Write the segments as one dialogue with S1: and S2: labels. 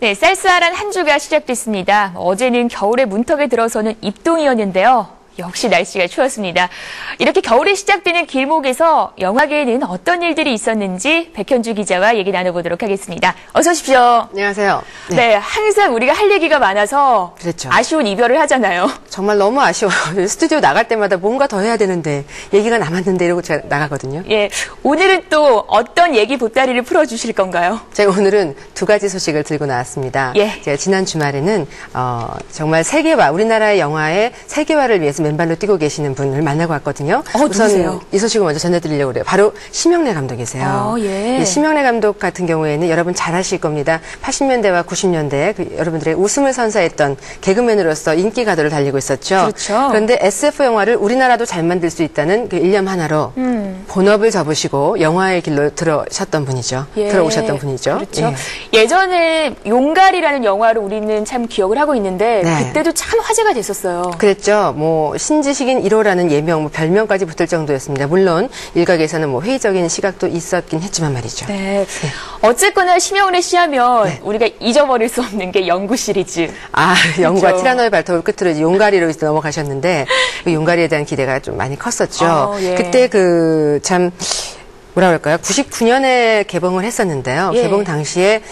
S1: 네, 쌀쌀한 한 주가 시작됐습니다. 어제는 겨울의 문턱에 들어서는 입동이었는데요. 역시 날씨가 추웠습니다. 이렇게 겨울이 시작되는 길목에서 영화계에는 어떤 일들이 있었는지 백현주 기자와 얘기 나눠보도록 하겠습니다. 어서 오십시오.
S2: 안녕하세요.
S1: 네, 항상 우리가 할 얘기가 많아서
S2: 그렇죠.
S1: 아쉬운 이별을 하잖아요.
S2: 정말 너무 아쉬워요. 스튜디오 나갈 때마다 뭔가 더 해야 되는데 얘기가 남았는데 이러고 제가 나가거든요.
S1: 예, 오늘은 또 어떤 얘기 보따리를 풀어주실 건가요?
S2: 제가 오늘은 두 가지 소식을 들고 나왔습니다.
S1: 예.
S2: 제가 지난 주말에는 정말 세계화, 우리나라의 영화의 세계화를 위해서 맨발로 뛰고 계시는 분을 만나고 왔거든요. 우선
S1: 누구세요?
S2: 이 소식을 먼저 전해드리려고 그래요. 바로 심영래 감독이세요.
S1: 예.
S2: 심영래 감독 같은 경우에는 여러분 잘 아실 겁니다. 80년대와 90년대 여러분들의 웃음을 선사했던 개그맨으로서 인기 가도를 달리고 있었죠.
S1: 그렇죠.
S2: 그런데 SF 영화를 우리나라도 잘 만들 수 있다는 그 일념 하나로 본업을 접으시고 영화의 길로 들어오셨던 분이죠.
S1: 예.
S2: 들어오셨던 분이죠.
S1: 그렇죠. 예전에 용가리라는 영화를 우리는 참 기억을 하고 있는데
S2: 네.
S1: 그때도 참 화제가 됐었어요.
S2: 그랬죠. 뭐 신지식인 1호라는 예명, 별명까지 붙을 정도였습니다. 물론 일각에서는 뭐 회의적인 시각도 있었긴 했지만 말이죠.
S1: 네. 어쨌거나 심영래 씨 하면
S2: 네.
S1: 우리가 잊어버릴 수 없는 게 연구 시리즈.
S2: 영과
S1: 그렇죠.
S2: 티라노의 발톱을 끝으로 이제 용가리로 이제 넘어가셨는데 그 용가리에 대한 기대가 좀 많이 컸었죠.
S1: 예.
S2: 그때 참 뭐라 그럴까요? 99년에 개봉을 했었는데요.
S1: 예.
S2: 개봉 당시에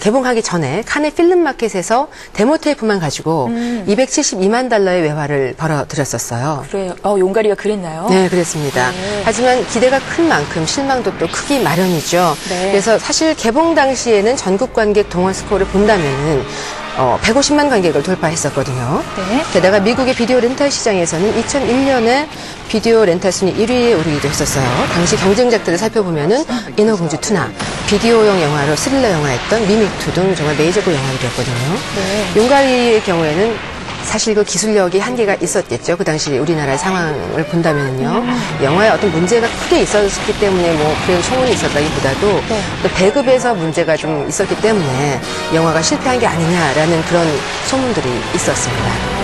S2: 개봉하기 전에 칸의 필름마켓에서 데모 테이프만 가지고 272만 달러의 외화를 벌어들였었어요.
S1: 그래요. 용가리가 그랬나요?
S2: 네, 그랬습니다.
S1: 네.
S2: 하지만 기대가 큰 만큼 실망도 또 크기 마련이죠.
S1: 네.
S2: 그래서 사실 개봉 당시에는 전국 관객 동원 스코어를 본다면은 150만 관객을 돌파했었거든요.
S1: 네.
S2: 게다가 미국의 비디오 렌탈 시장에서는 2001년에 비디오 렌탈 순위 1위에 오르기도 했었어요. 당시 경쟁작들을 살펴보면은 인어공주 2나 비디오용 영화로 스릴러 영화였던 미믹2 등 정말 메이저급 영화들이었거든요.
S1: 네.
S2: 용가리의 경우에는 사실 그 기술력이 한계가 있었겠죠. 그 당시 우리나라의 상황을 본다면은요. 영화에 어떤 문제가 크게 있었기 때문에 뭐 그런 소문이 있었다기보다도
S1: 네.
S2: 또 배급에서 문제가 좀 있었기 때문에 영화가 실패한 게 아니냐라는 그런 소문들이 있었습니다.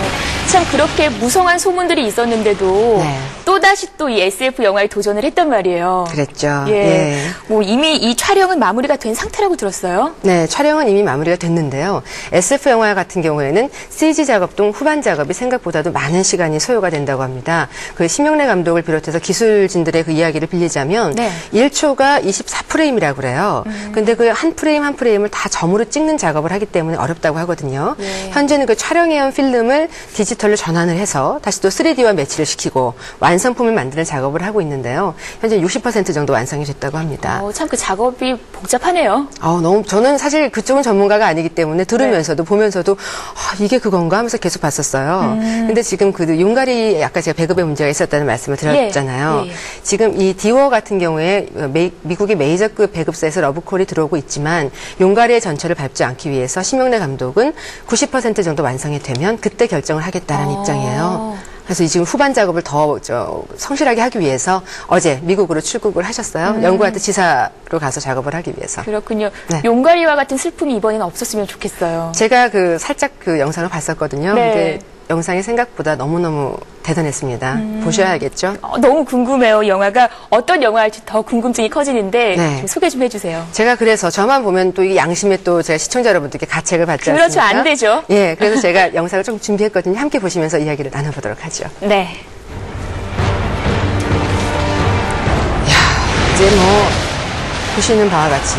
S1: 참 그렇게 무성한 소문들이 있었는데도
S2: 네.
S1: 또다시 또 이 SF 영화에 도전을 했단 말이에요.
S2: 그랬죠.
S1: 예.
S2: 예.
S1: 뭐 이미 이 촬영은 마무리가 된 상태라고 들었어요.
S2: 네, 촬영은 이미 마무리가 됐는데요. SF 영화 같은 경우에는 CG 작업 등 후반 작업이 생각보다도 많은 시간이 소요가 된다고 합니다. 그 심영래 감독을 비롯해서 기술진들의 그 이야기를 빌리자면
S1: 네.
S2: 1초가 24프레임이라고 그래요. 근데 그 한 프레임 한 프레임을 다 점으로 찍는 작업을 하기 때문에 어렵다고 하거든요.
S1: 예.
S2: 현재는 그 촬영해온 필름을 디지털로 전환을 해서 다시 또 3D와 매치를 시키고 완성품을 만드는 작업을 하고 있는데요. 현재 60% 정도 완성이 됐다고 합니다.
S1: 참 그 작업이 복잡하네요.
S2: 저는 사실 그쪽은 전문가가 아니기 때문에 들으면서도 보면서도 이게 그건가 하면서 계속 봤었어요. 근데 지금 그 용가리 아까 제가 배급에 문제가 있었다는 말씀을 드렸잖아요.
S1: 예.
S2: 지금 이 디워 같은 경우에 미국의 메이저급 배급사에서 러브콜이 들어오고 있지만 용가리의 전철을 밟지 않기 위해서 심영래 감독은 90% 정도 완성이 되면 그때 결정을 하겠다는 입장이에요. 그래서 지금 후반 작업을 더 성실하게 하기 위해서 어제 미국으로 출국을 하셨어요. 연구할 때 지사로 가서 작업을 하기 위해서.
S1: 그렇군요.
S2: 네.
S1: 용가리와 같은 슬픔이 이번에는 없었으면 좋겠어요.
S2: 제가 살짝 영상을 봤었거든요.
S1: 네.
S2: 근데 영상이 생각보다 너무너무 대단했습니다. 보셔야겠죠?
S1: 너무 궁금해요. 영화가 어떤 영화일지 더 궁금증이 커지는데
S2: 네.
S1: 좀 소개 좀 해주세요.
S2: 제가 그래서 저만 보면 또 이 양심에 또 제가 시청자 여러분들께 가책을 받지
S1: 그렇죠.
S2: 않습니까?
S1: 안 되죠.
S2: 예, 그래서 제가 영상을 좀 준비했거든요. 함께 보시면서 이야기를 나눠보도록 하죠.
S1: 네.
S2: 이제 보시는 바와 같이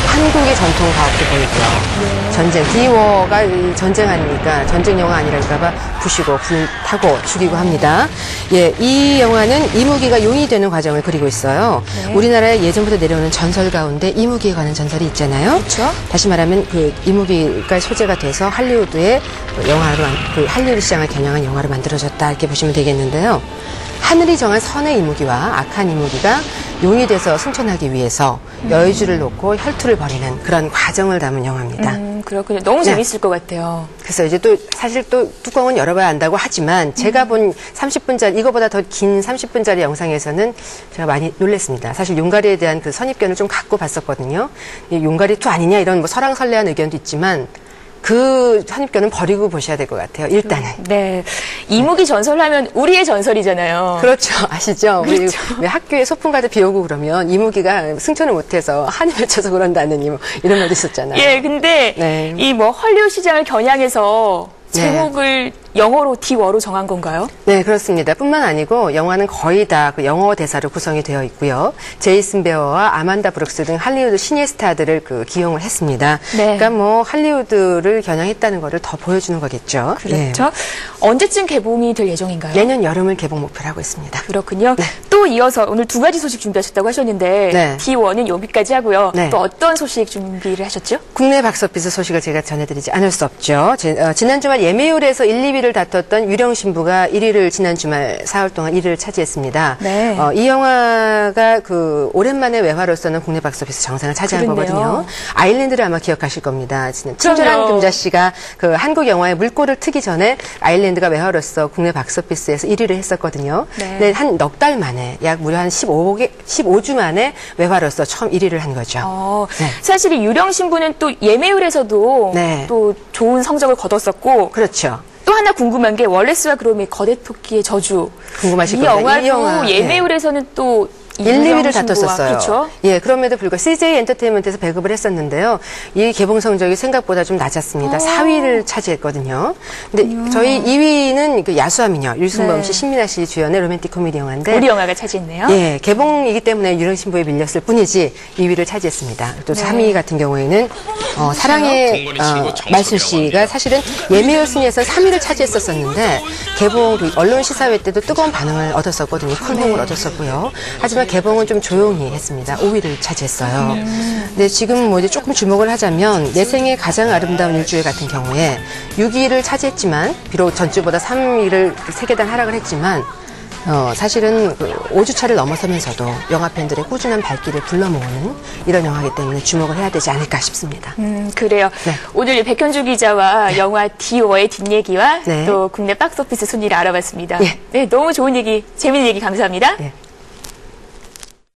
S2: 한국의 전통 과학도 보이고요. 전쟁, 디워가 전쟁하니까 전쟁 영화 아니랄까봐 부시고 불 타고 죽이고 합니다. 예, 이 영화는 이무기가 용이 되는 과정을 그리고 있어요.
S1: 네.
S2: 우리나라에 예전부터 내려오는 전설 가운데 이무기에 관한 전설이 있잖아요.
S1: 그렇죠.
S2: 다시 말하면 그 이무기가 소재가 돼서 할리우드의 영화로 할리우드 시장을 겨냥한 영화로 만들어졌다 이렇게 보시면 되겠는데요. 하늘이 정한 선의 이무기와 악한 이무기가 용이 돼서 승천하기 위해서 여의주를 놓고 혈투를 벌이는 그런 과정을 담은 영화입니다.
S1: 그렇군요. 너무
S2: 네.
S1: 재밌을 것 같아요.
S2: 그래서 이제 또 사실 또 뚜껑은 열어봐야 안다고 하지만 제가 본 30분짜리 이거보다 더 긴 30분짜리 영상에서는 제가 많이 놀랐습니다. 사실 용가리에 대한 그 선입견을 좀 갖고 봤었거든요. 용가리 2 아니냐 이런 설왕설래한 의견도 있지만 그 선입견은 버리고 보셔야 될 것 같아요. 일단은.
S1: 네. 이무기 전설하면 우리의 전설이잖아요.
S2: 그렇죠. 아시죠? 우리
S1: 그렇죠.
S2: 왜 학교에 소풍 가도 비 오고 그러면 이무기가 승천을 못해서 한이 맺혀서 그런다느니 뭐 이런 말도 있었잖아요.
S1: 예, 근데
S2: 네.
S1: 이 뭐 헐리우드 시장을 겨냥해서
S2: 네.
S1: 제목을 영어로 디워로 정한 건가요?
S2: 네, 그렇습니다. 뿐만 아니고 영화는 거의 다 그 영어 대사로 구성이 되어 있고요. 제이슨 베어와 아만다 브룩스 등 할리우드 신예 스타들을 그 기용을 했습니다.
S1: 네.
S2: 그러니까 뭐 할리우드를 겨냥했다는 거를 더 보여주는 거겠죠.
S1: 그렇죠. 언제쯤 개봉이 될 예정인가요?
S2: 내년 여름을 개봉 목표로 하고 있습니다.
S1: 그렇군요. 또 이어서 오늘 두 가지 소식 준비하셨다고 하셨는데
S2: 네.
S1: D1은 여기까지 하고요.
S2: 네.
S1: 또 어떤 소식 준비를 하셨죠?
S2: 국내 박스오피스 소식을 제가 전해드리지 않을 수 없죠. 지난 주말 예매율에서 1, 2위를 다퉜던 유령 신부가 1위를 지난 주말 사흘 동안 1위를 차지했습니다.
S1: 네.
S2: 이 영화가 그 오랜만에 외화로서는 국내 박스오피스 정상을 차지한
S1: 그렇네요.
S2: 거거든요. 아일랜드를 아마 기억하실 겁니다. 친절한 금자 씨가 그 한국 영화의 물꼬를 트기 전에 아일랜드가 외화로서 국내 박스오피스에서 1위를 했었거든요.
S1: 네.
S2: 근데 한 넉 달 만에 약 무려 한 15주 만에 외화로서 처음 1위를 한 거죠. 네.
S1: 사실 이 유령 신부는 또 예매율에서도
S2: 네.
S1: 또 좋은 성적을 거뒀었고
S2: 그렇죠.
S1: 또 하나 궁금한 게 월레스와 그롬의 거대 토끼의 저주.
S2: 궁금하실
S1: 이
S2: 겁니다.
S1: 영화도
S2: 이 영화,
S1: 예매율에서는 또
S2: 1, 2위를
S1: 신부와,
S2: 다퉜었어요.
S1: 그렇죠?
S2: 예, 그럼에도 불구하고 CJ 엔터테인먼트에서 배급을 했었는데요. 이 개봉 성적이 생각보다 좀 낮았습니다. 4위를 차지했거든요. 근데 저희 2위는 그 야수아미녀, 유승범 씨,
S1: 네.
S2: 신민아 씨 주연의 로맨틱 코미디 영화인데
S1: 우리 영화가 차지했네요.
S2: 예, 개봉이기 때문에 유령 신부에 밀렸을 뿐이지 2위를 차지했습니다. 또
S1: 네.
S2: 3위 같은 경우에는 사랑의 말순 씨가 사실은 예매율 순위에서 3위를 차지했었었는데 개봉 그 언론 시사회 때도 뜨거운 반응을 얻었었거든요. 큰 호응을 얻었었고요. 하지만 개봉은 좀 조용히 했습니다. 5위를 차지했어요. 근데 지금 뭐 이제 조금 주목을 하자면 내 생애 가장 아름다운 일주일 같은 경우에 6위를 차지했지만 비록 전주보다 3위를 3계단 하락을 했지만 사실은 그 5주차를 넘어서면서도 영화 팬들의 꾸준한 발길을 불러모으는 이런 영화이기 때문에 주목을 해야 되지 않을까 싶습니다.
S1: 그래요.
S2: 네.
S1: 오늘 백현주 기자와 영화 D5의 뒷얘기와
S2: 네.
S1: 또 국내 박스오피스 순위를 알아봤습니다.
S2: 예.
S1: 네, 너무 좋은 얘기, 재밌는 얘기 감사합니다.
S2: 네.